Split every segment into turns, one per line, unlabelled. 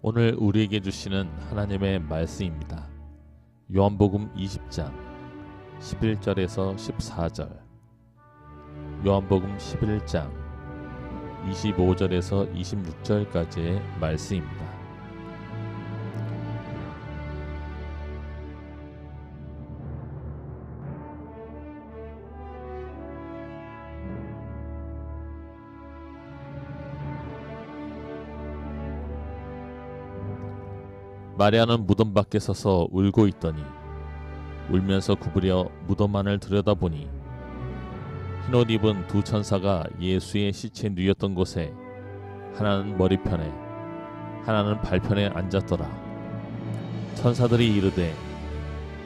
오늘 우리에게 주시는 하나님의 말씀입니다. 요한복음 20장 11절에서 14절, 요한복음 11장 25절에서 26절까지의 말씀입니다. 마리아는 무덤 밖에 서서 울고 있더니 울면서 구부려 무덤 안을 들여다보니 흰옷 입은 두 천사가 예수의 시체 누였던 곳에 하나는 머리편에 하나는 발편에 앉았더라. 천사들이 이르되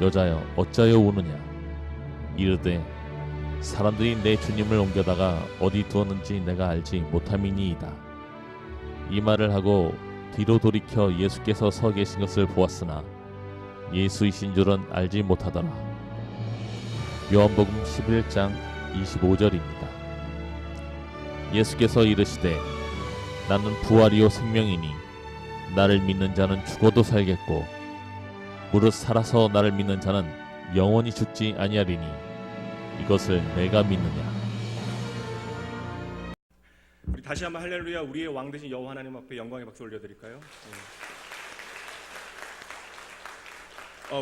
여자여 어찌하여 우느냐. 이르되 사람들이 내 주님을 옮겨다가 어디 두었는지 내가 알지 못함이니이다. 이 말을 하고 뒤로 돌이켜 예수께서 서 계신 것을 보았으나 예수이신 줄은 알지 못하더라. 요한복음 11장 25절입니다. 예수께서 이르시되 나는 부활이요 생명이니 나를 믿는 자는 죽어도 살겠고 무릇 살아서 나를 믿는 자는 영원히 죽지 아니하리니 이것을 내가 믿느냐.
우리 다시 한번 할렐루야, 우리의 왕 되신 여호와 하나님 앞에 영광의 박수 올려드릴까요?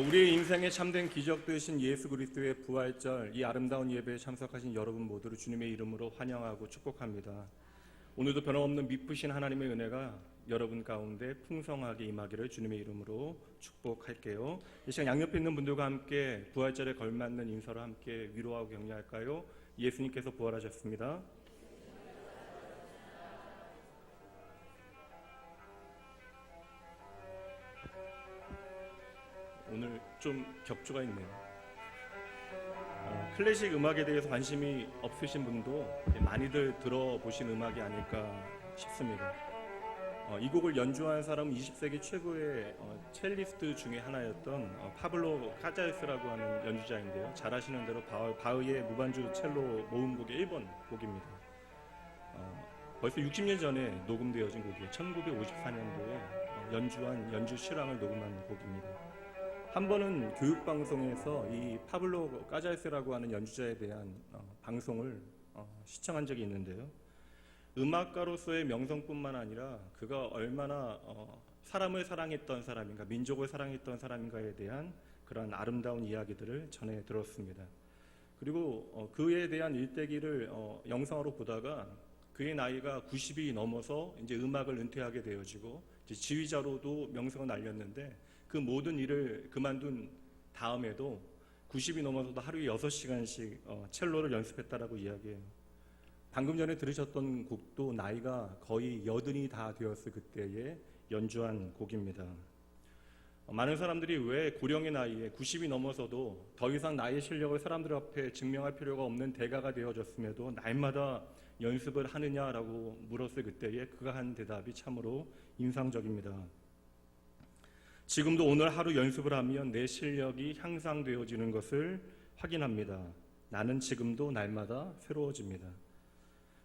우리의 인생에 참된 기적 되신 예수 그리스도의 부활절, 이 아름다운 예배에 참석하신 여러분 모두를 주님의 이름으로 환영하고 축복합니다. 오늘도 변함없는 미쁘신 하나님의 은혜가 여러분 가운데 풍성하게 임하기를 주님의 이름으로 축복할게요. 이 시간 양옆에 있는 분들과 함께 부활절에 걸맞는 인사로 함께 위로하고 격려할까요? 예수님께서 부활하셨습니다. 오늘 좀 격조가 있네요. 클래식 음악에 대해서 관심이 없으신 분도 많이들 들어보신 음악이 아닐까 싶습니다. 이 곡을 연주한 사람은 20세기 최고의 첼리스트 중에 하나였던 파블로 카자레스라고 하는 연주자인데요. 잘 아시는 대로 바흐의 무반주 첼로 모음곡의 1번 곡입니다. 벌써 60년 전에 녹음되어진 곡이에요. 1954년도에 연주한 연주 실황을 녹음한 곡입니다. 한 번은 교육방송에서 이 파블로 까자레스라고 하는 연주자에 대한 방송을 시청한 적이 있는데요. 음악가로서의 명성뿐만 아니라 그가 얼마나 사람을 사랑했던 사람인가, 민족을 사랑했던 사람인가에 대한 그런 아름다운 이야기들을 전해 들었습니다. 그리고 그에 대한 일대기를 영상으로 보다가 그의 나이가 90이 넘어서 이제 음악을 은퇴하게 되어지고 이제 지휘자로도 명성을 날렸는데 그 모든 일을 그만둔 다음에도 90이 넘어서도 하루에 6시간씩 첼로를 연습했다라고 이야기해요. 방금 전에 들으셨던 곡도 나이가 거의 80이 다 되었을 그때에 연주한 곡입니다. 많은 사람들이 왜 고령의 나이에 90이 넘어서도 더 이상 나의 실력을 사람들 앞에 증명할 필요가 없는 대가가 되어졌음에도 날마다 연습을 하느냐라고 물었을 그때에 그가 한 대답이 참으로 인상적입니다. 지금도 오늘 하루 연습을 하면 내 실력이 향상되어지는 것을 확인합니다. 나는 지금도 날마다 새로워집니다.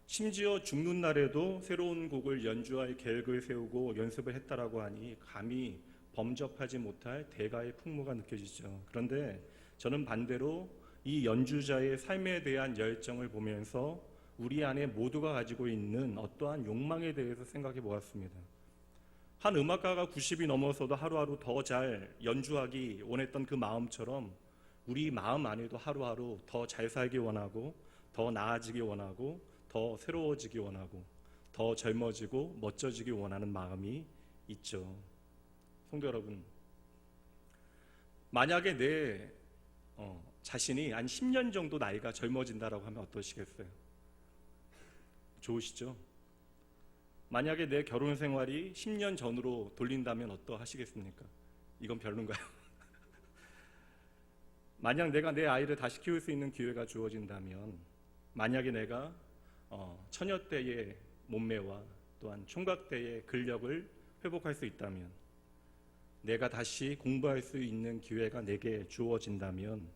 심지어 죽는 날에도 새로운 곡을 연주할 계획을 세우고 연습을 했다라고 하니 감히 범접하지 못할 대가의 풍모가 느껴지죠. 그런데 저는 반대로 이 연주자의 삶에 대한 열정을 보면서 우리 안에 모두가 가지고 있는 어떠한 욕망에 대해서 생각해 보았습니다. 한 음악가가 90이 넘어서도 하루하루 더 잘 연주하기 원했던 그 마음처럼 우리 마음 안에도 하루하루 더 잘 살기 원하고 더 나아지기 원하고 더 새로워지기 원하고 더 젊어지고 멋져지기 원하는 마음이 있죠. 성도 여러분, 만약에 내 자신이 한 10년 정도 나이가 젊어진다라고 하면 어떠시겠어요? 좋으시죠? 만약에 내 결혼 생활이 10년 전으로 돌린다면 어떠하시겠습니까? 이건 별론가요? 만약 내가 내 아이를 다시 키울 수 있는 기회가 주어진다면, 만약에 내가 처녀 때의 몸매와 또한 총각 때의 근력을 회복할 수 있다면, 내가 다시 공부할 수 있는 기회가 내게 주어진다면,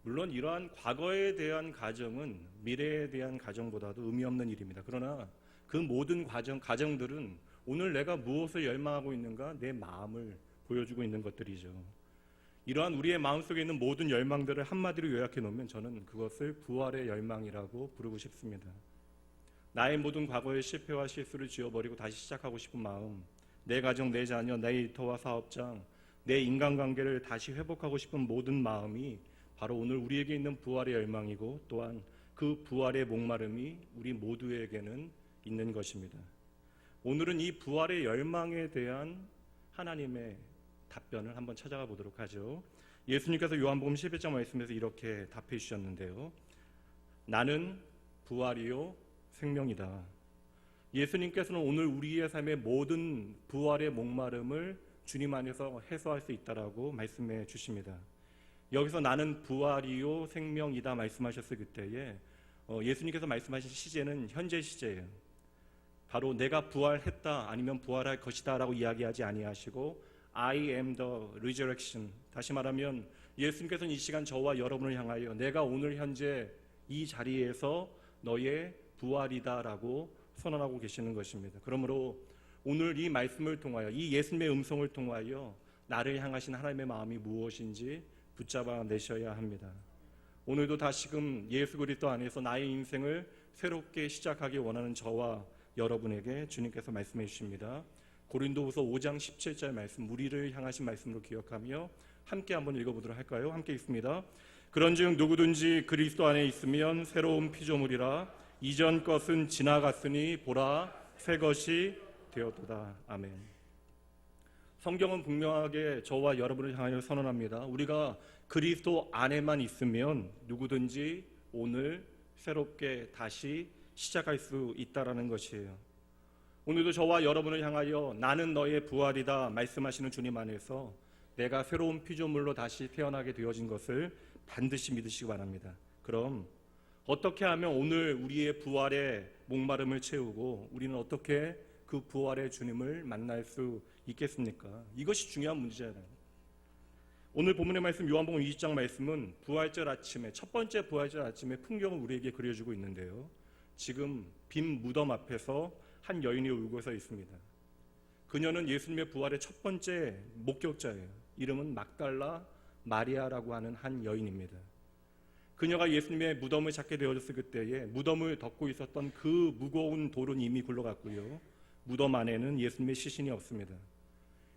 물론 이러한 과거에 대한 가정은 미래에 대한 가정보다도 의미 없는 일입니다. 그러나 그 모든 가정들은 오늘 내가 무엇을 열망하고 있는가? 내 마음을 보여주고 있는 것들이죠. 이러한 우리의 마음속에 있는 모든 열망들을 한마디로 요약해 놓으면 저는 그것을 부활의 열망이라고 부르고 싶습니다. 나의 모든 과거의 실패와 실수를 지워버리고 다시 시작하고 싶은 마음, 내 가정, 내 자녀, 내 일터와 사업장, 내 인간관계를 다시 회복하고 싶은 모든 마음이 바로 오늘 우리에게 있는 부활의 열망이고, 또한 그 부활의 목마름이 우리 모두에게는 있는 것입니다. 오늘은 이 부활의 열망에 대한 하나님의 답변을 한번 찾아가 보도록 하죠. 예수님께서 요한복음 11장 말씀에서 이렇게 답해 주셨는데요. 나는 부활이요 생명이다. 예수님께서는 오늘 우리의 삶의 모든 부활의 목마름을 주님 안에서 해소할 수 있다라고 말씀해 주십니다. 여기서 나는 부활이요 생명이다 말씀하셨을 그때에 예수님께서 말씀하신 시제는 현재 시제예요. 바로 내가 부활했다 아니면 부활할 것이다 라고 이야기하지 아니하시고 I am the resurrection, 다시 말하면 예수님께서는 이 시간 저와 여러분을 향하여 내가 오늘 현재 이 자리에서 너의 부활이다 라고 선언하고 계시는 것입니다. 그러므로 오늘 이 말씀을 통하여, 이 예수님의 음성을 통하여 나를 향하신 하나님의 마음이 무엇인지 붙잡아 내셔야 합니다. 오늘도 다시금 예수 그리스도 안에서 나의 인생을 새롭게 시작하기 원하는 저와 여러분에게 주님께서 말씀해 주십니다. 고린도후서 5장 17절 말씀, 우리를 향하신 말씀으로 기억하며 함께 한번 읽어보도록 할까요? 함께 읽습니다. 그런즉 누구든지 그리스도 안에 있으면 새로운 피조물이라, 이전 것은 지나갔으니 보라 새 것이 되었도다. 아멘. 성경은 분명하게 저와 여러분을 향하여 선언합니다. 우리가 그리스도 안에만 있으면 누구든지 오늘 새롭게 다시 시작할 수 있다라는 것이에요. 오늘도 저와 여러분을 향하여 나는 너의 부활이다 말씀하시는 주님 안에서 내가 새로운 피조물로 다시 태어나게 되어진 것을 반드시 믿으시기 바랍니다. 그럼 어떻게 하면 오늘 우리의 부활의 목마름을 채우고 우리는 어떻게 그 부활의 주님을 만날 수 있겠습니까? 이것이 중요한 문제잖아요. 오늘 본문의 말씀 요한복음 20장 말씀은 부활절 아침에, 첫 번째 부활절 아침의 풍경을 우리에게 그려주고 있는데요. 지금 빈 무덤 앞에서 한 여인이 울고 서 있습니다. 그녀는 예수님의 부활의 첫 번째 목격자예요. 이름은 막달라 마리아라고 하는 한 여인입니다. 그녀가 예수님의 무덤을 찾게 되어졌을 그때에 무덤을 덮고 있었던 그 무거운 돌은 이미 굴러갔고요. 무덤 안에는 예수님의 시신이 없습니다.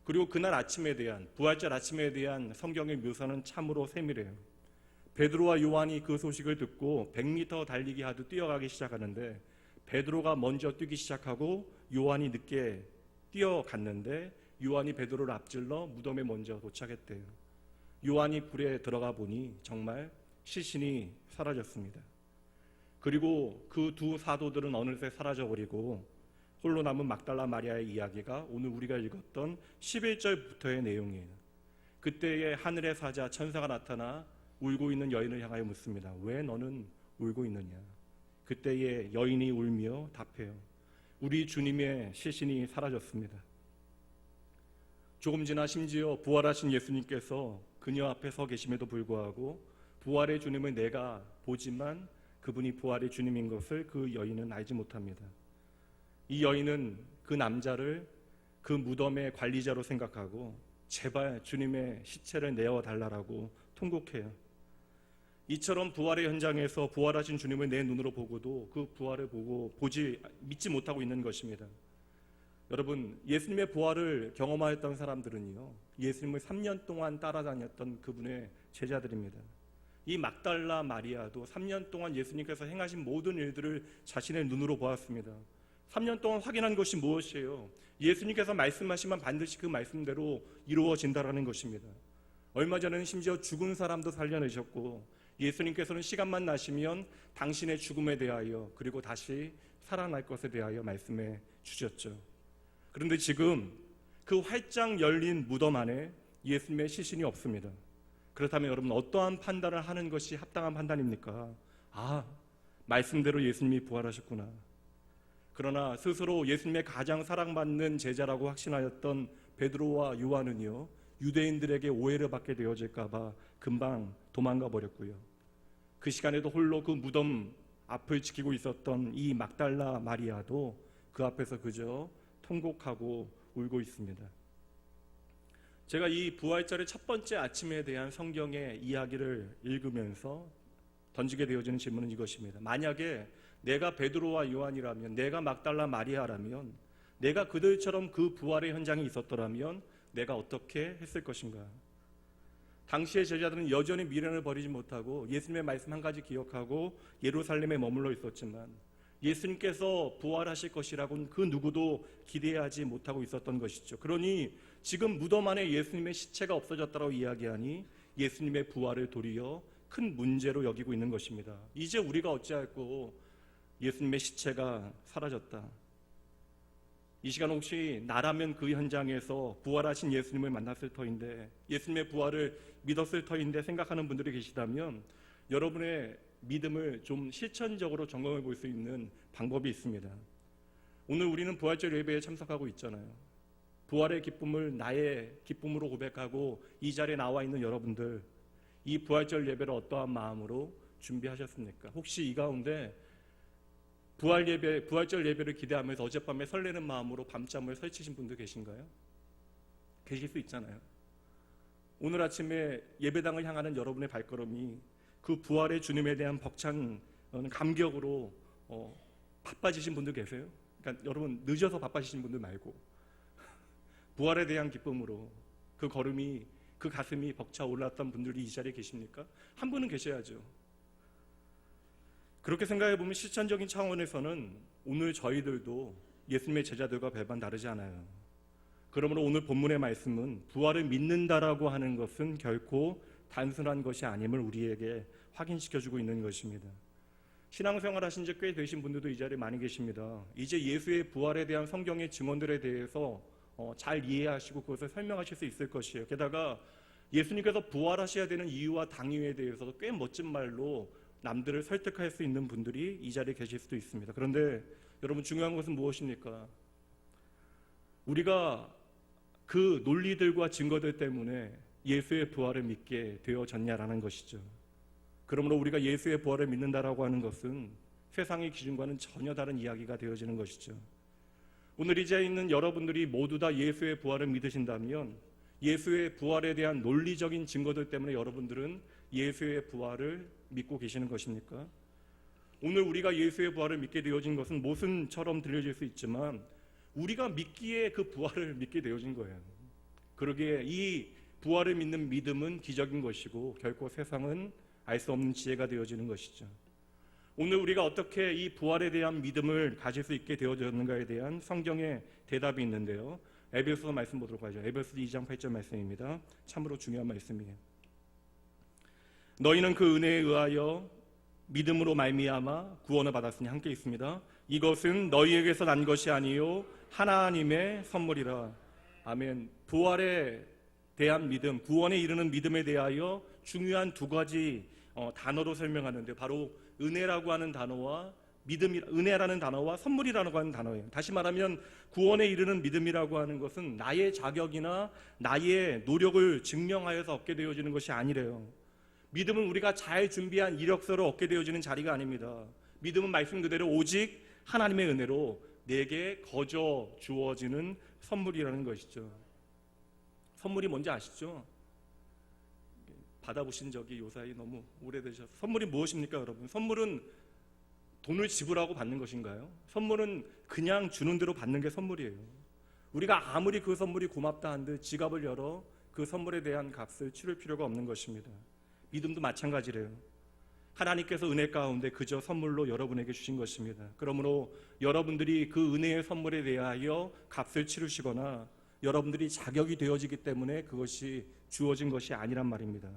그리고 그날 아침에 대한, 부활절 아침에 대한 성경의 묘사는 참으로 세밀해요. 베드로와 요한이 그 소식을 듣고 100m 달리기 하듯 뛰어가기 시작하는데 베드로가 먼저 뛰기 시작하고 요한이 늦게 뛰어갔는데 요한이 베드로를 앞질러 무덤에 먼저 도착했대요. 요한이 불에 들어가 보니 정말 시신이 사라졌습니다. 그리고 그 두 사도들은 어느새 사라져버리고 홀로 남은 막달라 마리아의 이야기가 오늘 우리가 읽었던 11절부터의 내용이에요. 그때의 하늘의 사자 천사가 나타나 울고 있는 여인을 향하여 묻습니다. 왜 너는 울고 있느냐? 그때의 여인이 울며 답해요. 우리 주님의 시신이 사라졌습니다. 조금 지나 심지어 부활하신 예수님께서 그녀 앞에 서 계심에도 불구하고 부활의 주님을 내가 보지만 그분이 부활의 주님인 것을 그 여인은 알지 못합니다. 이 여인은 그 남자를 그 무덤의 관리자로 생각하고 제발 주님의 시체를 내어달라고 통곡해요. 이처럼 부활의 현장에서 부활하신 주님을 내 눈으로 보고도 그 부활을 믿지 못하고 있는 것입니다. 여러분, 예수님의 부활을 경험하였던 사람들은요, 예수님을 3년 동안 따라다녔던 그분의 제자들입니다. 이 막달라 마리아도 3년 동안 예수님께서 행하신 모든 일들을 자신의 눈으로 보았습니다. 3년 동안 확인한 것이 무엇이에요? 예수님께서 말씀하시면 반드시 그 말씀대로 이루어진다라는 것입니다. 얼마 전에는 심지어 죽은 사람도 살려내셨고 예수님께서는 시간만 나시면 당신의 죽음에 대하여 그리고 다시 살아날 것에 대하여 말씀해 주셨죠. 그런데 지금 그 활짝 열린 무덤 안에 예수님의 시신이 없습니다. 그렇다면 여러분 어떠한 판단을 하는 것이 합당한 판단입니까? 말씀대로 예수님이 부활하셨구나. 그러나 스스로 예수님의 가장 사랑받는 제자라고 확신하였던 베드로와 요한은요, 유대인들에게 오해를 받게 되어질까 봐 금방 도망가 버렸고요. 그 시간에도 홀로 그 무덤 앞을 지키고 있었던 이 막달라 마리아도 그 앞에서 그저 통곡하고 울고 있습니다. 제가 이 부활절의 첫 번째 아침에 대한 성경의 이야기를 읽으면서 던지게 되어지는 질문은 이것입니다. 만약에 내가 베드로와 요한이라면, 내가 막달라 마리아라면, 내가 그들처럼 그 부활의 현장에 있었더라면 내가 어떻게 했을 것인가? 당시의 제자들은 여전히 미련을 버리지 못하고 예수님의 말씀 한 가지 기억하고 예루살렘에 머물러 있었지만, 예수님께서 부활하실 것이라고는 그 누구도 기대하지 못하고 있었던 것이죠. 그러니 지금 무덤 안에 예수님의 시체가 없어졌다고 이야기하니 예수님의 부활을 도리어 큰 문제로 여기고 있는 것입니다. 이제 우리가 어찌할꼬 예수님의 시체가 사라졌다. 이 시간 혹시 나라면 그 현장에서 부활하신 예수님을 만났을 터인데, 예수님의 부활을 믿었을 터인데 생각하는 분들이 계시다면 여러분의 믿음을 좀 실천적으로 점검해 볼 수 있는 방법이 있습니다. 오늘 우리는 부활절 예배에 참석하고 있잖아요. 부활의 기쁨을 나의 기쁨으로 고백하고 이 자리에 나와 있는 여러분들, 이 부활절 예배를 어떠한 마음으로 준비하셨습니까? 혹시 이 가운데 부활절 예배를 기대하면서 어젯밤에 설레는 마음으로 밤잠을 설치신 분들 계신가요? 계실 수 있잖아요. 오늘 아침에 예배당을 향하는 여러분의 발걸음이 그 부활의 주님에 대한 벅찬 감격으로 바빠지신 분들 계세요? 그러니까 여러분, 늦어서 바빠지신 분들 말고 부활에 대한 기쁨으로 그 걸음이, 그 가슴이 벅차 올랐던 분들이 이 자리에 계십니까? 한 분은 계셔야죠. 그렇게 생각해보면 실천적인 차원에서는 오늘 저희들도 예수님의 제자들과 별반 다르지 않아요. 그러므로 오늘 본문의 말씀은 부활을 믿는다라고 하는 것은 결코 단순한 것이 아님을 우리에게 확인시켜주고 있는 것입니다. 신앙생활 하신 지 꽤 되신 분들도 이 자리에 많이 계십니다. 이제 예수의 부활에 대한 성경의 증언들에 대해서 잘 이해하시고 그것을 설명하실 수 있을 것이에요. 게다가 예수님께서 부활하셔야 되는 이유와 당위에 대해서도 꽤 멋진 말로 남들을 설득할 수 있는 분들이 이 자리에 계실 수도 있습니다. 그런데 여러분, 중요한 것은 무엇입니까? 우리가 그 논리들과 증거들 때문에 예수의 부활을 믿게 되어졌냐라는 것이죠. 그러므로 우리가 예수의 부활을 믿는다라고 하는 것은 세상의 기준과는 전혀 다른 이야기가 되어지는 것이죠. 오늘 이 자리에 있는 여러분들이 모두 다 예수의 부활을 믿으신다면 예수의 부활에 대한 논리적인 증거들 때문에 여러분들은 예수의 부활을 믿고 계시는 것입니까? 오늘 우리가 예수의 부활을 믿게 되어진 것은 모순처럼 들려질 수 있지만 우리가 믿기에 그 부활을 믿게 되어진 거예요. 그러기에 이 부활을 믿는 믿음은 기적인 것이고 결코 세상은 알 수 없는 지혜가 되어지는 것이죠. 오늘 우리가 어떻게 이 부활에 대한 믿음을 가질 수 있게 되어졌는가에 대한 성경의 대답이 있는데요. 에베소서 말씀 보도록 하죠. 에베소서 2장 8절 말씀입니다. 참으로 중요한 말씀이에요. 너희는 그 은혜에 의하여 믿음으로 말미암아 구원을 받았으니, 함께 있습니다. 이것은 너희에게서 난 것이 아니요 하나님의 선물이라. 아멘. 부활에 대한 믿음, 구원에 이르는 믿음에 대하여 중요한 두 가지 단어로 설명하는데, 바로 은혜라고 하는 단어와 은혜라는 단어와 선물이라고 하는 단어예요. 다시 말하면 구원에 이르는 믿음이라고 하는 것은 나의 자격이나 나의 노력을 증명하여서 얻게 되어지는 것이 아니래요. 믿음은 우리가 잘 준비한 이력서를 얻게 되어지는 자리가 아닙니다. 믿음은 말씀 그대로 오직 하나님의 은혜로 내게 거저 주어지는 선물이라는 것이죠. 선물이 뭔지 아시죠? 받아보신 적이 요사이 너무 오래되셔서. 선물이 무엇입니까, 여러분? 선물은 돈을 지불하고 받는 것인가요? 선물은 그냥 주는 대로 받는 게 선물이에요. 우리가 아무리 그 선물이 고맙다 한들 지갑을 열어 그 선물에 대한 값을 치를 필요가 없는 것입니다. 믿음도 마찬가지래요. 하나님께서 은혜 가운데 그저 선물로 여러분에게 주신 것입니다. 그러므로 여러분들이 그 은혜의 선물에 대하여 값을 치르시거나 여러분들이 자격이 되어지기 때문에 그것이 주어진 것이 아니란 말입니다.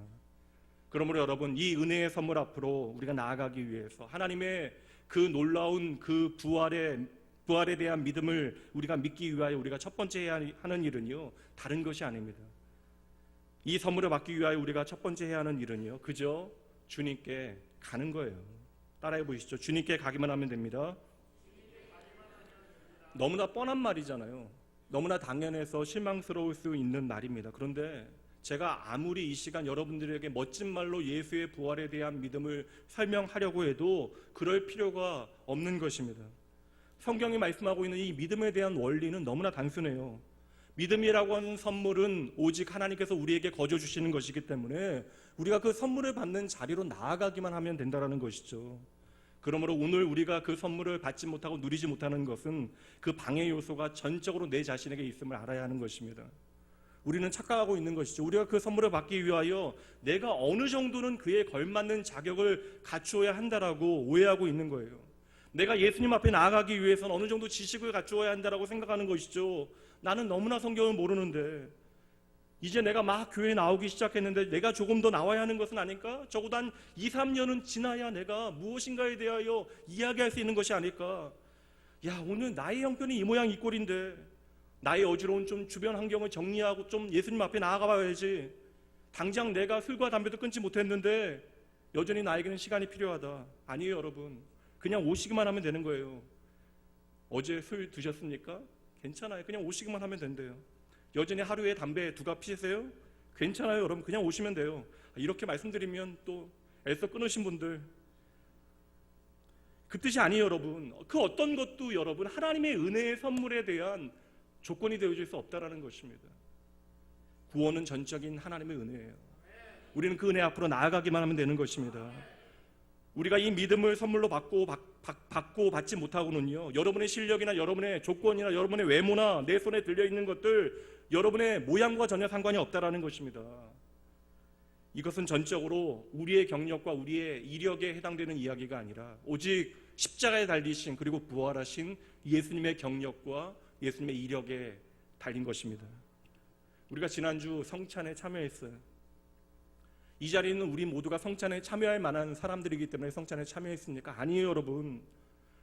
그러므로 여러분, 이 은혜의 선물 앞으로 우리가 나아가기 위해서 하나님의 그 놀라운 그 부활에 대한 믿음을 우리가 믿기 위하여 우리가 첫 번째 해야 하는 일은요, 다른 것이 아닙니다. 이 선물을 받기 위하여 우리가 첫 번째 해야 하는 일은요, 그저 주님께 가는 거예요. 따라해 보시죠. 주님께 가기만 하면 됩니다. 너무나 뻔한 말이잖아요. 너무나 당연해서 실망스러울 수 있는 말입니다. 그런데 제가 아무리 이 시간 여러분들에게 멋진 말로 예수의 부활에 대한 믿음을 설명하려고 해도 그럴 필요가 없는 것입니다. 성경이 말씀하고 있는 이 믿음에 대한 원리는 너무나 단순해요. 믿음이라고 하는 선물은 오직 하나님께서 우리에게 거저 주시는 것이기 때문에 우리가 그 선물을 받는 자리로 나아가기만 하면 된다는 것이죠. 그러므로 오늘 우리가 그 선물을 받지 못하고 누리지 못하는 것은 그 방해 요소가 전적으로 내 자신에게 있음을 알아야 하는 것입니다. 우리는 착각하고 있는 것이죠. 우리가 그 선물을 받기 위하여 내가 어느 정도는 그에 걸맞는 자격을 갖추어야 한다라고 오해하고 있는 거예요. 내가 예수님 앞에 나아가기 위해서는 어느 정도 지식을 갖추어야 한다라고 생각하는 것이죠. 나는 너무나 성경을 모르는데 이제 내가 막 교회에 나오기 시작했는데 내가 조금 더 나와야 하는 것은 아닐까? 적어도 한 2, 3년은 지나야 내가 무엇인가에 대하여 이야기할 수 있는 것이 아닐까? 야, 오늘 나의 형편이 이 모양 이 꼴인데 나의 어지러운 좀 주변 환경을 정리하고 좀 예수님 앞에 나아가 봐야지. 당장 내가 술과 담배도 끊지 못했는데 여전히 나에게는 시간이 필요하다. 아니에요, 여러분. 그냥 오시기만 하면 되는 거예요. 어제 술 드셨습니까? 괜찮아요. 그냥 오시기만 하면 된대요. 여전히 하루에 담배 2갑 피세요? 괜찮아요, 여러분. 그냥 오시면 돼요. 이렇게 말씀드리면 또 애써 끊으신 분들, 그 뜻이 아니에요, 여러분. 그 어떤 것도 여러분 하나님의 은혜의 선물에 대한 조건이 되어질 수 없다라는 것입니다. 구원은 전적인 하나님의 은혜예요. 우리는 그 은혜 앞으로 나아가기만 하면 되는 것입니다. 우리가 이 믿음을 선물로 받고 받지 못하고는요, 여러분의 실력이나 여러분의 조건이나 여러분의 외모나 내 손에 들려있는 것들, 여러분의 모양과 전혀 상관이 없다라는 것입니다. 이것은 전적으로 우리의 경력과 우리의 이력에 해당되는 이야기가 아니라 오직 십자가에 달리신 그리고 부활하신 예수님의 경력과 예수님의 이력에 달린 것입니다. 우리가 지난주 성찬에 참여했어요. 이 자리는 우리 모두가 성찬에 참여할 만한 사람들이기 때문에 성찬에 참여했습니까? 아니에요, 여러분.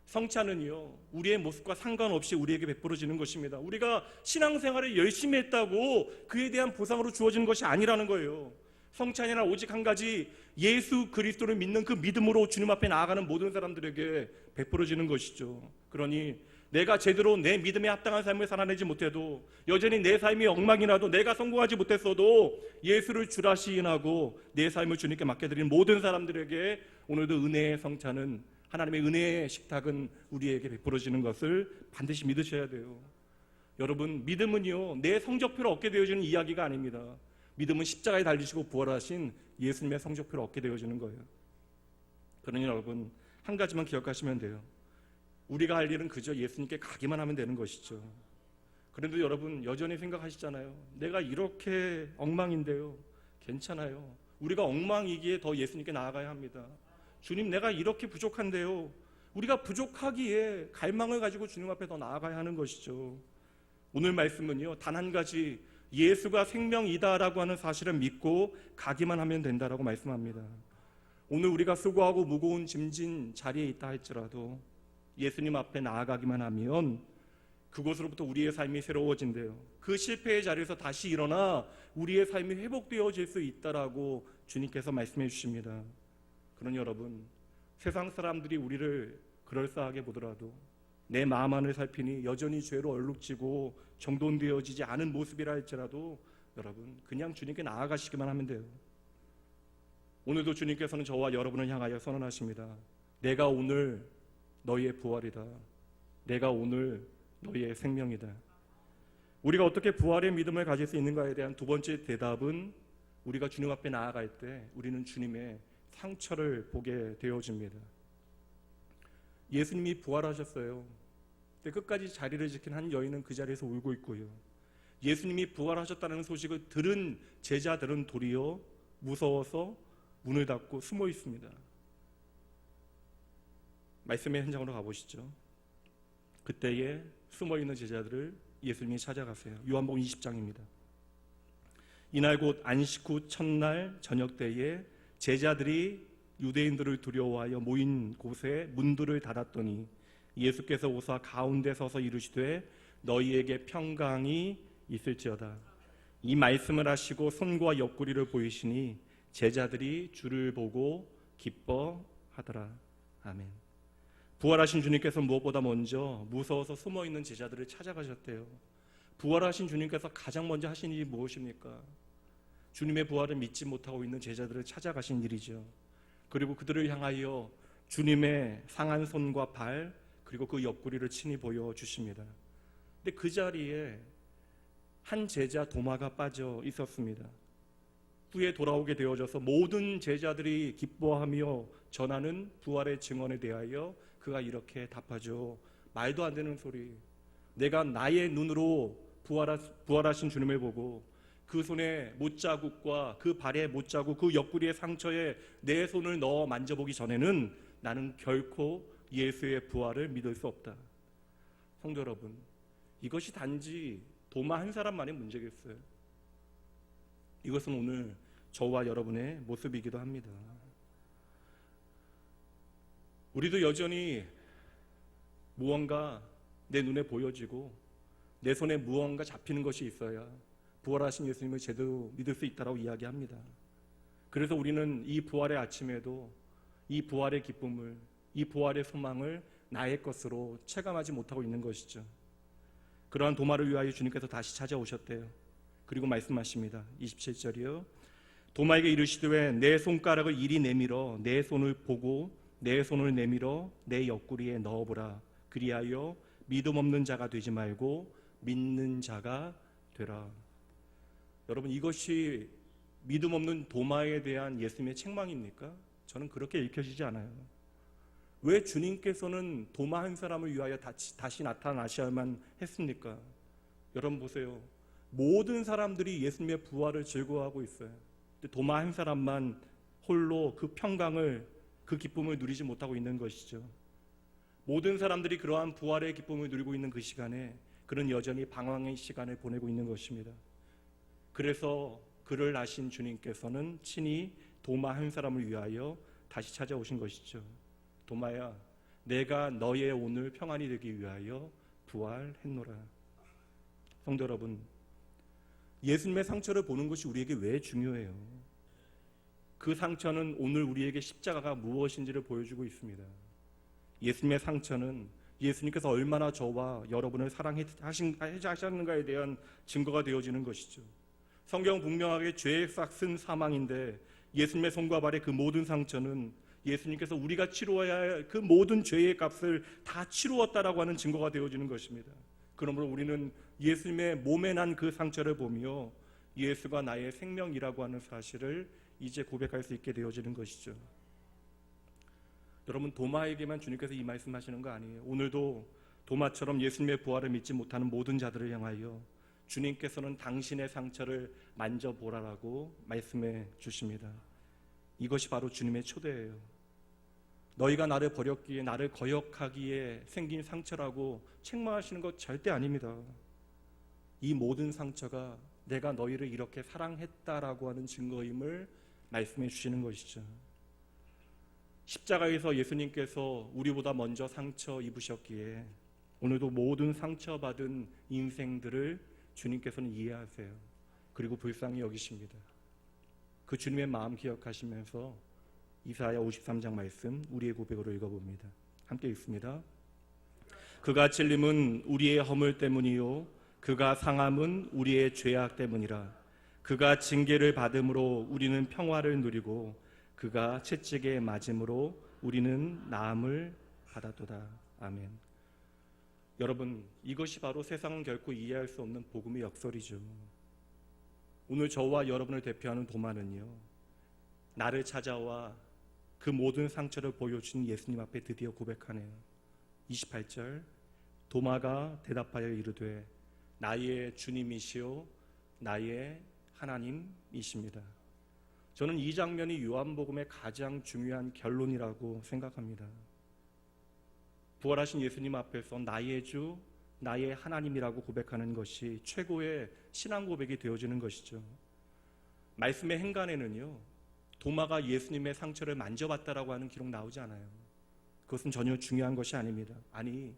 성찬은요, 우리의 모습과 상관없이 우리에게 베풀어지는 것입니다. 우리가 신앙생활을 열심히 했다고 그에 대한 보상으로 주어지는 것이 아니라는 거예요. 성찬이란 오직 한 가지, 예수 그리스도를 믿는 그 믿음으로 주님 앞에 나아가는 모든 사람들에게 베풀어지는 것이죠. 그러니 내가 제대로 내 믿음에 합당한 삶을 살아내지 못해도, 여전히 내 삶이 엉망이라도, 내가 성공하지 못했어도 예수를 주라 시인하고 내 삶을 주님께 맡겨드리는 모든 사람들에게 오늘도 은혜의 성찬은, 하나님의 은혜의 식탁은 우리에게 베풀어지는 것을 반드시 믿으셔야 돼요. 여러분, 믿음은요, 내 성적표를 얻게 되어지는 이야기가 아닙니다. 믿음은 십자가에 달리시고 부활하신 예수님의 성적표를 얻게 되어지는 거예요. 그러니 여러분, 한 가지만 기억하시면 돼요. 우리가 할 일은 그저 예수님께 가기만 하면 되는 것이죠. 그런데 여러분, 여전히 생각하시잖아요. 내가 이렇게 엉망인데요. 괜찮아요. 우리가 엉망이기에 더 예수님께 나아가야 합니다. 주님, 내가 이렇게 부족한데요. 우리가 부족하기에 갈망을 가지고 주님 앞에 더 나아가야 하는 것이죠. 오늘 말씀은요, 단 한 가지, 예수가 생명이다라고 하는 사실을 믿고 가기만 하면 된다라고 말씀합니다. 오늘 우리가 수고하고 무거운 짐진 자리에 있다 할지라도 예수님 앞에 나아가기만 하면 그곳으로부터 우리의 삶이 새로워진대요. 그 실패의 자리에서 다시 일어나 우리의 삶이 회복되어질 수 있다라고 주님께서 말씀해 주십니다. 그러니 여러분, 세상 사람들이 우리를 그럴싸하게 보더라도 내 마음 안을 살피니 여전히 죄로 얼룩지고 정돈되어지지 않은 모습이라 할지라도 여러분, 그냥 주님께 나아가시기만 하면 돼요. 오늘도 주님께서는 저와 여러분을 향하여 선언하십니다. 내가 오늘 너희의 부활이다. 내가 오늘 너희의 생명이다. 우리가 어떻게 부활의 믿음을 가질 수 있는가에 대한 두 번째 대답은, 우리가 주님 앞에 나아갈 때 우리는 주님의 상처를 보게 되어집니다. 예수님이 부활하셨어요. 근데 끝까지 자리를 지킨 한 여인은 그 자리에서 울고 있고요. 예수님이 부활하셨다는 소식을 들은 제자들은 도리어 무서워서 문을 닫고 숨어 있습니다. 말씀의 현장으로 가보시죠. 그때에 숨어있는 제자들을 예수님이 찾아가세요. 요한복음 20장입니다. 이날 곧 안식 후 첫날 저녁 때에 제자들이 유대인들을 두려워하여 모인 곳에 문들을 닫았더니 예수께서 오사 가운데 서서 이르시되 너희에게 평강이 있을지어다. 이 말씀을 하시고 손과 옆구리를 보이시니 제자들이 주를 보고 기뻐하더라. 아멘. 부활하신 주님께서 무엇보다 먼저 무서워서 숨어있는 제자들을 찾아가셨대요. 부활하신 주님께서 가장 먼저 하신 일이 무엇입니까? 주님의 부활을 믿지 못하고 있는 제자들을 찾아가신 일이죠. 그리고 그들을 향하여 주님의 상한 손과 발, 그리고 그 옆구리를 친히 보여주십니다. 근데 그 자리에 한 제자 도마가 빠져 있었습니다. 후에 돌아오게 되어져서 모든 제자들이 기뻐하며 전하는 부활의 증언에 대하여 그가 이렇게 답하죠. 말도 안 되는 소리. 내가 나의 눈으로 부활하신 주님을 보고 그 손에 못자국과 그 발에 못자국, 그 옆구리의 상처에 내 손을 넣어 만져보기 전에는 나는 결코 예수의 부활을 믿을 수 없다. 성도 여러분, 이것이 단지 도마 한 사람만의 문제겠어요? 이것은 오늘 저와 여러분의 모습이기도 합니다. 우리도 여전히 무언가 내 눈에 보여지고 내 손에 무언가 잡히는 것이 있어야 부활하신 예수님을 제대로 믿을 수 있다고 이야기합니다. 그래서 우리는 이 부활의 아침에도 이 부활의 기쁨을, 이 부활의 소망을 나의 것으로 체감하지 못하고 있는 것이죠. 그러한 도마를 위하여 주님께서 다시 찾아오셨대요. 그리고 말씀하십니다. 27절이요. 도마에게 이르시되 내 손가락을 이리 내밀어 내 손을 보고 내 손을 내밀어 내 옆구리에 넣어보라. 그리하여 믿음 없는 자가 되지 말고 믿는 자가 되라. 여러분, 이것이 믿음 없는 도마에 대한 예수님의 책망입니까? 저는 그렇게 읽혀지지 않아요. 왜 주님께서는 도마 한 사람을 위하여 다시 나타나셔야만 했습니까? 여러분 보세요. 모든 사람들이 예수님의 부활을 즐거워하고 있어요. 근데 도마 한 사람만 홀로 그 평강을, 그 기쁨을 누리지 못하고 있는 것이죠. 모든 사람들이 그러한 부활의 기쁨을 누리고 있는 그 시간에 그는 여전히 방황의 시간을 보내고 있는 것입니다. 그래서 그를 아신 주님께서는 친히 도마 한 사람을 위하여 다시 찾아오신 것이죠. 도마야, 내가 너의 오늘 평안이 되기 위하여 부활했노라. 성도 여러분, 예수님의 상처를 보는 것이 우리에게 왜 중요해요? 그 상처는 오늘 우리에게 십자가가 무엇인지를 보여주고 있습니다. 예수님의 상처는 예수님께서 얼마나 저와 여러분을 사랑하셨는가에 대한 증거가 되어지는 것이죠. 성경 분명하게 죄의 싹은 사망인데 예수님의 손과 발의 그 모든 상처는 예수님께서 우리가 치루어야 할 그 모든 죄의 값을 다 치루었다라고 하는 증거가 되어지는 것입니다. 그러므로 우리는 예수님의 몸에 난 그 상처를 보며 예수가 나의 생명이라고 하는 사실을 이제 고백할 수 있게 되어지는 것이죠. 여러분, 도마에게만 주님께서 이 말씀하시는 거 아니에요. 오늘도 도마처럼 예수님의 부활을 믿지 못하는 모든 자들을 향하여 주님께서는 당신의 상처를 만져보라라고 말씀해 주십니다. 이것이 바로 주님의 초대예요. 너희가 나를 버렸기에, 나를 거역하기에 생긴 상처라고 책망하시는 것 절대 아닙니다. 이 모든 상처가 내가 너희를 이렇게 사랑했다라고 하는 증거임을 말씀해 주시는 것이죠. 십자가에서 예수님께서 우리보다 먼저 상처 입으셨기에 오늘도 모든 상처받은 인생들을 주님께서는 이해하세요. 그리고 불쌍히 여기십니다. 그 주님의 마음 기억하시면서 이사야 53장 말씀 우리의 고백으로 읽어봅니다. 함께 읽습니다. 그가 찔림은 우리의 허물 때문이요 그가 상함은 우리의 죄악 때문이라. 그가 징계를 받음으로 우리는 평화를 누리고 그가 채찍에 맞음으로 우리는 나음을 받았도다. 아멘. 여러분, 이것이 바로 세상은 결코 이해할 수 없는 복음의 역설이죠. 오늘 저와 여러분을 대표하는 도마는요, 나를 찾아와 그 모든 상처를 보여준 예수님 앞에 드디어 고백하네요. 28절, 도마가 대답하여 이르되 나의 주님이시요 나의 하나님이십니다. 저는 이 장면이 요한복음의 가장 중요한 결론이라고 생각합니다. 부활하신 예수님 앞에서 나의 주, 나의 하나님이라고 고백하는 것이 최고의 신앙 고백이 되어지는 것이죠. 말씀의 행간에는요, 도마가 예수님의 상처를 만져봤다라고 하는 기록 나오지 않아요. 그것은 전혀 중요한 것이 아닙니다. 아니,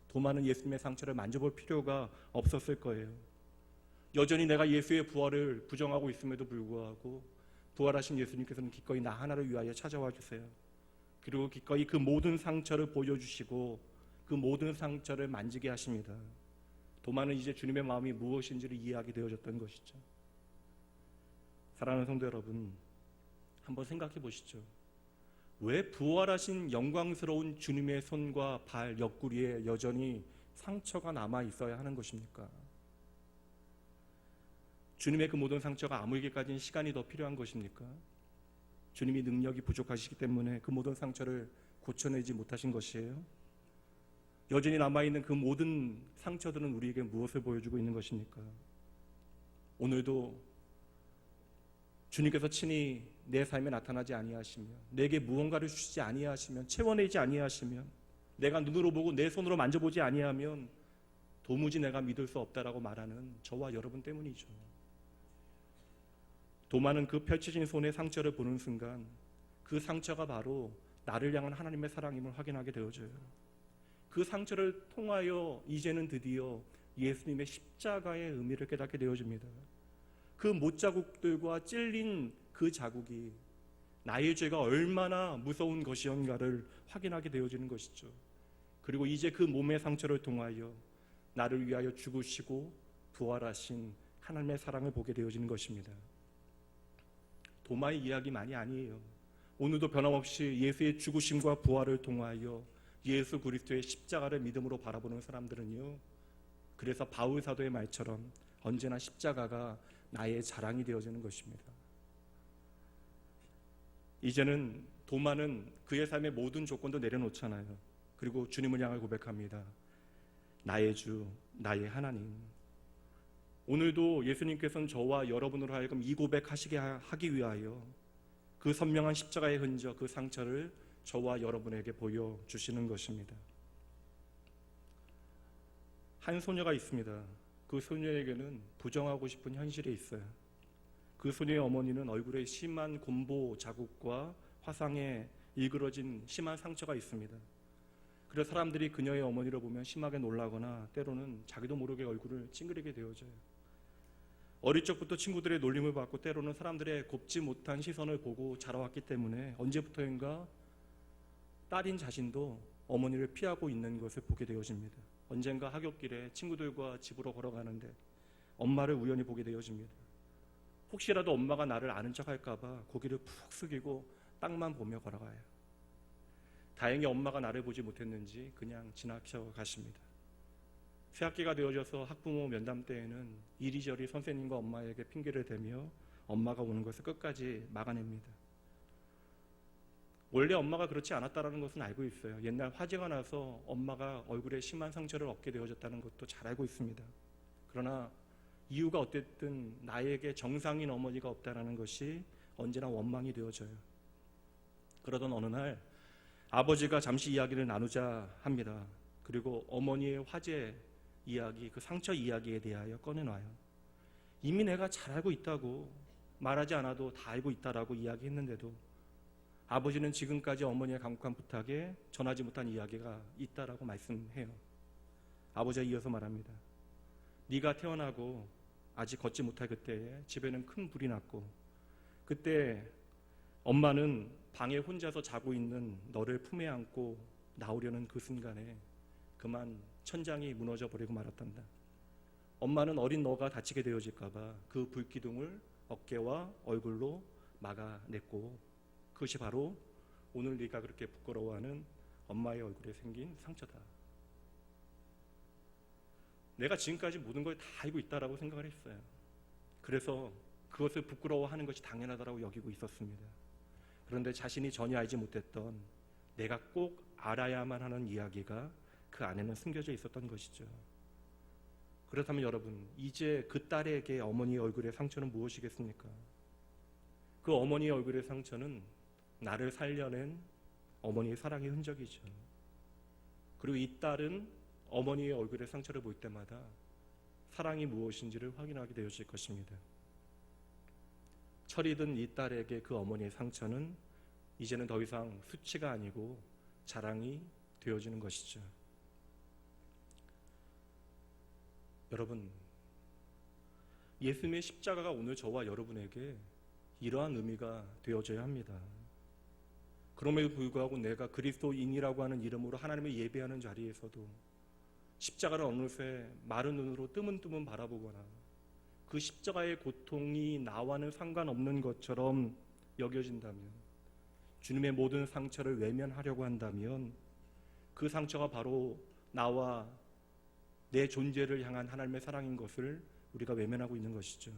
도마는 예수님의 상처를 만져볼 필요가 없었을 거예요. 여전히 내가 예수의 부활을 부정하고 있음에도 불구하고 부활하신 예수님께서는 기꺼이 나 하나를 위하여 찾아와 주세요. 그리고 기꺼이 그 모든 상처를 보여주시고 그 모든 상처를 만지게 하십니다. 도마는 이제 주님의 마음이 무엇인지를 이해하게 되어졌던 것이죠. 사랑하는 성도 여러분, 한번 생각해 보시죠. 왜 부활하신 영광스러운 주님의 손과 발 옆구리에 여전히 상처가 남아 있어야 하는 것입니까? 주님의 그 모든 상처가 아물기까지는 시간이 더 필요한 것입니까? 주님이 능력이 부족하시기 때문에 그 모든 상처를 고쳐내지 못하신 것이에요? 여전히 남아있는 그 모든 상처들은 우리에게 무엇을 보여주고 있는 것입니까? 오늘도 주님께서 친히 내 삶에 나타나지 아니하시며 내게 무언가를 주시지 아니하시면, 채워내지 아니하시면, 내가 눈으로 보고 내 손으로 만져보지 아니하면 도무지 내가 믿을 수 없다라고 말하는 저와 여러분 때문이죠. 도마는 그 펼쳐진 손의 상처를 보는 순간 그 상처가 바로 나를 향한 하나님의 사랑임을 확인하게 되어져요. 그 상처를 통하여 이제는 드디어 예수님의 십자가의 의미를 깨닫게 되어집니다. 그 못자국들과 찔린 그 자국이 나의 죄가 얼마나 무서운 것이었는가를 확인하게 되어지는 것이죠. 그리고 이제 그 몸의 상처를 통하여 나를 위하여 죽으시고 부활하신 하나님의 사랑을 보게 되어지는 것입니다. 도마의 이야기만이 아니에요. 오늘도 변함없이 예수의 죽으심과 부활을 통하여 예수 그리스도의 십자가를 믿음으로 바라보는 사람들은요, 그래서 바울 사도의 말처럼 언제나 십자가가 나의 자랑이 되어지는 것입니다. 이제는 도마는 그의 삶의 모든 조건도 내려놓잖아요. 그리고 주님을 향해 고백합니다. 나의 주, 나의 하나님. 오늘도 예수님께서는 저와 여러분으로 하여금 이 고백하시게 하기 위하여 그 선명한 십자가의 흔적, 그 상처를 저와 여러분에게 보여주시는 것입니다. 한 소녀가 있습니다. 그 소녀에게는 부정하고 싶은 현실이 있어요. 그 소녀의 어머니는 얼굴에 심한 곰보 자국과 화상에 일그러진 심한 상처가 있습니다. 그래서 사람들이 그녀의 어머니를 보면 심하게 놀라거나 때로는 자기도 모르게 얼굴을 찡그리게 되어져요. 어릴 적부터 친구들의 놀림을 받고 때로는 사람들의 곱지 못한 시선을 보고 자라왔기 때문에 언제부터인가 딸인 자신도 어머니를 피하고 있는 것을 보게 되어집니다. 언젠가 하굣길에 친구들과 집으로 걸어가는데 엄마를 우연히 보게 되어집니다. 혹시라도 엄마가 나를 아는 척 할까봐 고개를 푹 숙이고 땅만 보며 걸어가요. 다행히 엄마가 나를 보지 못했는지 그냥 지나쳐 가십니다. 새학기가 되어져서 학부모 면담 때에는 이리저리 선생님과 엄마에게 핑계를 대며 엄마가 오는 것을 끝까지 막아냅니다. 원래 엄마가 그렇지 않았다는 것은 알고 있어요. 옛날 화재가 나서 엄마가 얼굴에 심한 상처를 얻게 되어졌다는 것도 잘 알고 있습니다. 그러나 이유가 어쨌든 나에게 정상인 어머니가 없다는 것이 언제나 원망이 되어져요. 그러던 어느 날 아버지가 잠시 이야기를 나누자 합니다. 그리고 어머니의 화재 이야기, 그 상처 이야기에 대하여 꺼내놔요. 이미 내가 잘 알고 있다고, 말하지 않아도 다 알고 있다라고 이야기했는데도 아버지는 지금까지 어머니의 간곡한 부탁에 전하지 못한 이야기가 있다라고 말씀해요. 아버지가 이어서 말합니다. 네가 태어나고 아직 걷지 못할 그때에 집에는 큰 불이 났고, 그때 엄마는 방에 혼자서 자고 있는 너를 품에 안고 나오려는 그 순간에 그만 천장이 무너져 버리고 말았단다. 엄마는 어린 너가 다치게 되어질까봐 그 불기둥을 어깨와 얼굴로 막아냈고, 그것이 바로 오늘 네가 그렇게 부끄러워하는 엄마의 얼굴에 생긴 상처다. 내가 지금까지 모든 걸 다 알고 있다라고 생각을 했어요. 그래서 그것을 부끄러워하는 것이 당연하다고 여기고 있었습니다. 그런데 자신이 전혀 알지 못했던 내가 꼭 알아야만 하는 이야기가 그 안에는 숨겨져 있었던 것이죠. 그렇다면 여러분, 이제 그 딸에게 어머니의 얼굴의 상처는 무엇이겠습니까? 그 어머니의 얼굴의 상처는 나를 살려낸 어머니의 사랑의 흔적이죠. 그리고 이 딸은 어머니의 얼굴의 상처를 볼 때마다 사랑이 무엇인지를 확인하게 되어질 것입니다. 철이 든 이 딸에게 그 어머니의 상처는 이제는 더 이상 수치가 아니고 자랑이 되어지는 것이죠. 여러분, 예수님의 십자가가 오늘 저와 여러분에게 이러한 의미가 되어져야 합니다. 그럼에도 불구하고 내가 그리스도인이라고 하는 이름으로 하나님을 예배하는 자리에서도 십자가를 어느새 마른 눈으로 뜨문뜨문 바라보거나 그 십자가의 고통이 나와는 상관없는 것처럼 여겨진다면 주님의 모든 상처를 외면하려고 한다면 그 상처가 바로 나와 내 존재를 향한 하나님의 사랑인 것을 우리가 외면하고 있는 것이죠.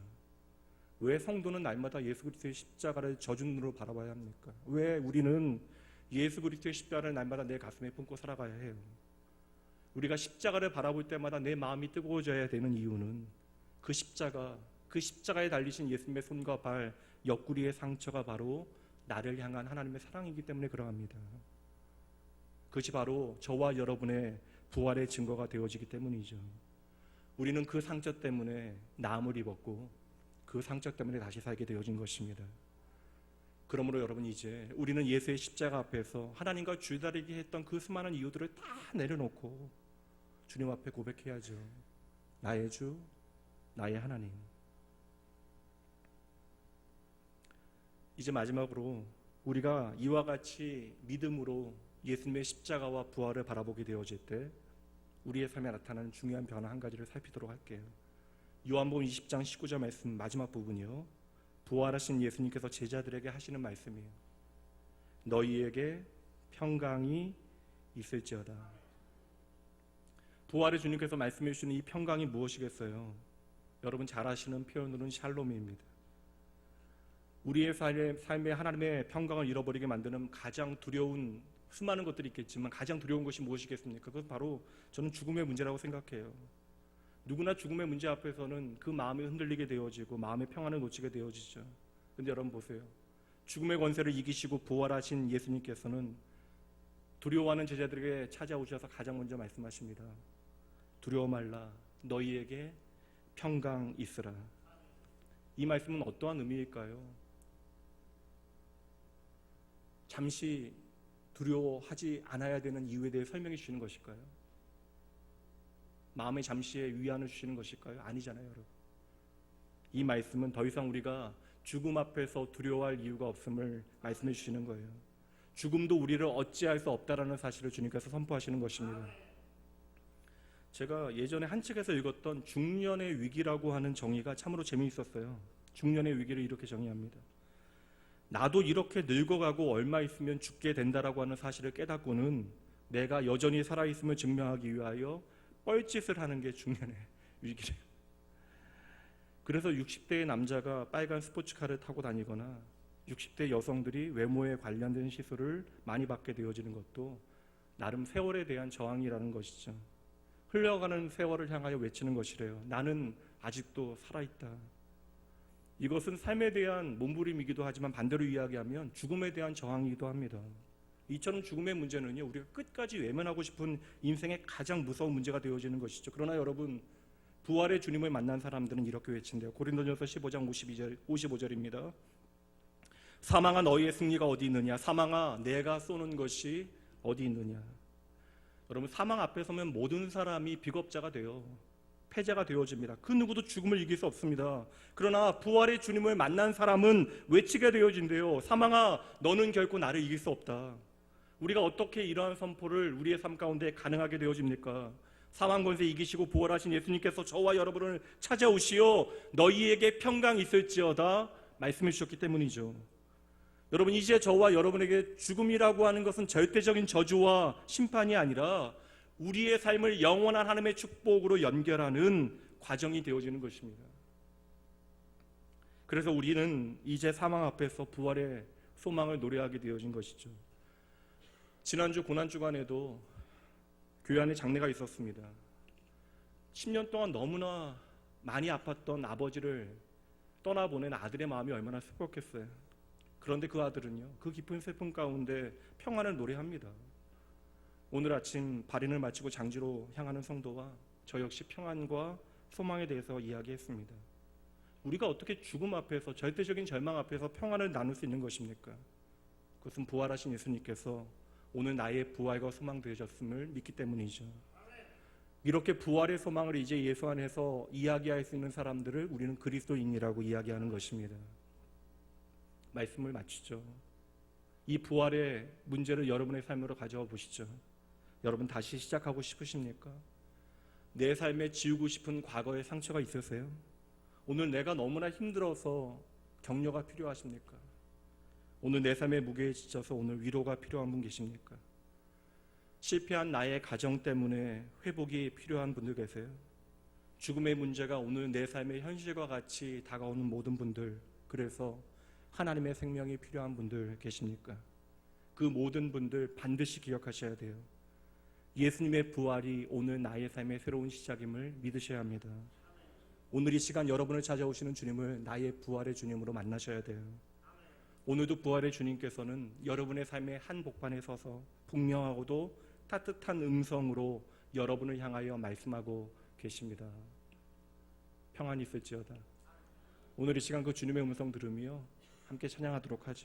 왜 성도는 날마다 예수 그리스도의 십자가를 젖은 눈으로 바라봐야 합니까? 왜 우리는 예수 그리스도의 십자가를 날마다 내 가슴에 품고 살아가야 해요? 우리가 십자가를 바라볼 때마다 내 마음이 뜨거워져야 되는 이유는 그 십자가에 달리신 예수님의 손과 발, 옆구리의 상처가 바로 나를 향한 하나님의 사랑이기 때문에 그러합니다. 그것이 바로 저와 여러분의 부활의 증거가 되어지기 때문이죠. 우리는 그 상처 때문에 나음을 입었고 그 상처 때문에 다시 살게 되어진 것입니다. 그러므로 여러분, 이제 우리는 예수의 십자가 앞에서 하나님과 줄다리기 했던 그 수많은 이유들을 다 내려놓고 주님 앞에 고백해야죠. 나의 주, 나의 하나님. 이제 마지막으로 우리가 이와 같이 믿음으로 예수님의 십자가와 부활을 바라보게 되어질 때 우리의 삶에 나타나는 중요한 변화 한 가지를 살피도록 할게요. 요한복음 20장 19절 말씀 마지막 부분이요, 부활하신 예수님께서 제자들에게 하시는 말씀이에요. 너희에게 평강이 있을지어다. 부활의 주님께서 말씀해 주시는 이 평강이 무엇이겠어요? 여러분 잘 아시는 표현으로는 샬롬입니다. 우리의 삶에 하나님의 평강을 잃어버리게 만드는 가장 두려운 수많은 것들이 있겠지만 가장 두려운 것이 무엇이겠습니까? 그것은 바로 저는 죽음의 문제라고 생각해요. 누구나 죽음의 문제 앞에서는 그 마음이 흔들리게 되어지고 마음의 평안을 놓치게 되어지죠. 그런데 여러분 보세요. 죽음의 권세를 이기시고 부활하신 예수님께서는 두려워하는 제자들에게 찾아오셔서 가장 먼저 말씀하십니다. 두려워 말라, 너희에게 평강 있으라. 이 말씀은 어떠한 의미일까요? 잠시 두려워하지 않아야 되는 이유에 대해 설명해 주시는 것일까요? 마음의 잠시의 위안을 주시는 것일까요? 아니잖아요, 여러분. 이 말씀은 더 이상 우리가 죽음 앞에서 두려워할 이유가 없음을 말씀해 주시는 거예요. 죽음도 우리를 어찌할 수 없다라는 사실을 주님께서 선포하시는 것입니다. 제가 예전에 한 책에서 읽었던 중년의 위기라고 하는 정의가 참으로 재미있었어요. 중년의 위기를 이렇게 정의합니다. 나도 이렇게 늙어가고 얼마 있으면 죽게 된다라고 하는 사실을 깨닫고는 내가 여전히 살아있음을 증명하기 위하여 뻘짓을 하는 게 중년의 위기래요. 그래서 60대의 남자가 빨간 스포츠카를 타고 다니거나 60대 여성들이 외모에 관련된 시술을 많이 받게 되어지는 것도 나름 세월에 대한 저항이라는 것이죠. 흘러가는 세월을 향하여 외치는 것이래요. 나는 아직도 살아있다. 이것은 삶에 대한 몸부림이기도 하지만 반대로 이야기하면 죽음에 대한 저항이기도 합니다. 이처럼 죽음의 문제는요, 우리가 끝까지 외면하고 싶은 인생의 가장 무서운 문제가 되어지는 것이죠. 그러나 여러분, 부활의 주님을 만난 사람들은 이렇게 외친대요. 고린도전서 15장 55절입니다. 사망아, 너희의 승리가 어디 있느냐? 사망아, 내가 쏘는 것이 어디 있느냐? 여러분, 사망 앞에 서면 모든 사람이 비겁자가 돼요. 패자가 되어집니다. 그 누구도 죽음을 이길 수 없습니다. 그러나 부활의 주님을 만난 사람은 외치게 되어진대요. 사망아, 너는 결코 나를 이길 수 없다. 우리가 어떻게 이러한 선포를 우리의 삶 가운데 가능하게 되어집니까? 사망 권세 이기시고 부활하신 예수님께서 저와 여러분을 찾아오시어 너희에게 평강 있을지어다 말씀해 주셨기 때문이죠. 여러분, 이제 저와 여러분에게 죽음이라고 하는 것은 절대적인 저주와 심판이 아니라 우리의 삶을 영원한 하나님의 축복으로 연결하는 과정이 되어지는 것입니다. 그래서 우리는 이제 사망 앞에서 부활의 소망을 노래하게 되어진 것이죠. 지난주 고난주간에도 교회 안에 장례가 있었습니다. 10년 동안 너무나 많이 아팠던 아버지를 떠나보낸 아들의 마음이 얼마나 슬펐겠어요. 그런데 그 아들은요, 그 깊은 슬픔 가운데 평안을 노래합니다. 오늘 아침 발인을 마치고 장지로 향하는 성도와 저 역시 평안과 소망에 대해서 이야기했습니다. 우리가 어떻게 죽음 앞에서, 절대적인 절망 앞에서 평안을 나눌 수 있는 것입니까? 그것은 부활하신 예수님께서 오늘 나의 부활과 소망 되셨음을 믿기 때문이죠. 이렇게 부활의 소망을 이제 예수 안에서 이야기할 수 있는 사람들을 우리는 그리스도인이라고 이야기하는 것입니다. 말씀을 마치죠. 이 부활의 문제를 여러분의 삶으로 가져와 보시죠. 여러분 다시 시작하고 싶으십니까? 내 삶에 지우고 싶은 과거의 상처가 있으세요? 오늘 내가 너무나 힘들어서 격려가 필요하십니까? 오늘 내 삶의 무게에 지쳐서 오늘 위로가 필요한 분 계십니까? 실패한 나의 가정 때문에 회복이 필요한 분들 계세요? 죽음의 문제가 오늘 내 삶의 현실과 같이 다가오는 모든 분들, 그래서 하나님의 생명이 필요한 분들 계십니까? 그 모든 분들 반드시 기억하셔야 돼요. 예수님의 부활이 오늘 나의 삶의 새로운 시작임을 믿으셔야 합니다. 오늘 이 시간 여러분을 찾아오시는 주님을 나의 부활의 주님으로 만나셔야 돼요. 오늘도 부활의 주님께서는 여러분의 삶의 한복판에 서서 분명하고도 따뜻한 음성으로 여러분을 향하여 말씀하고 계십니다. 평안이 있을지어다. 오늘 이 시간 그 주님의 음성 들으며 함께 찬양하도록 하죠.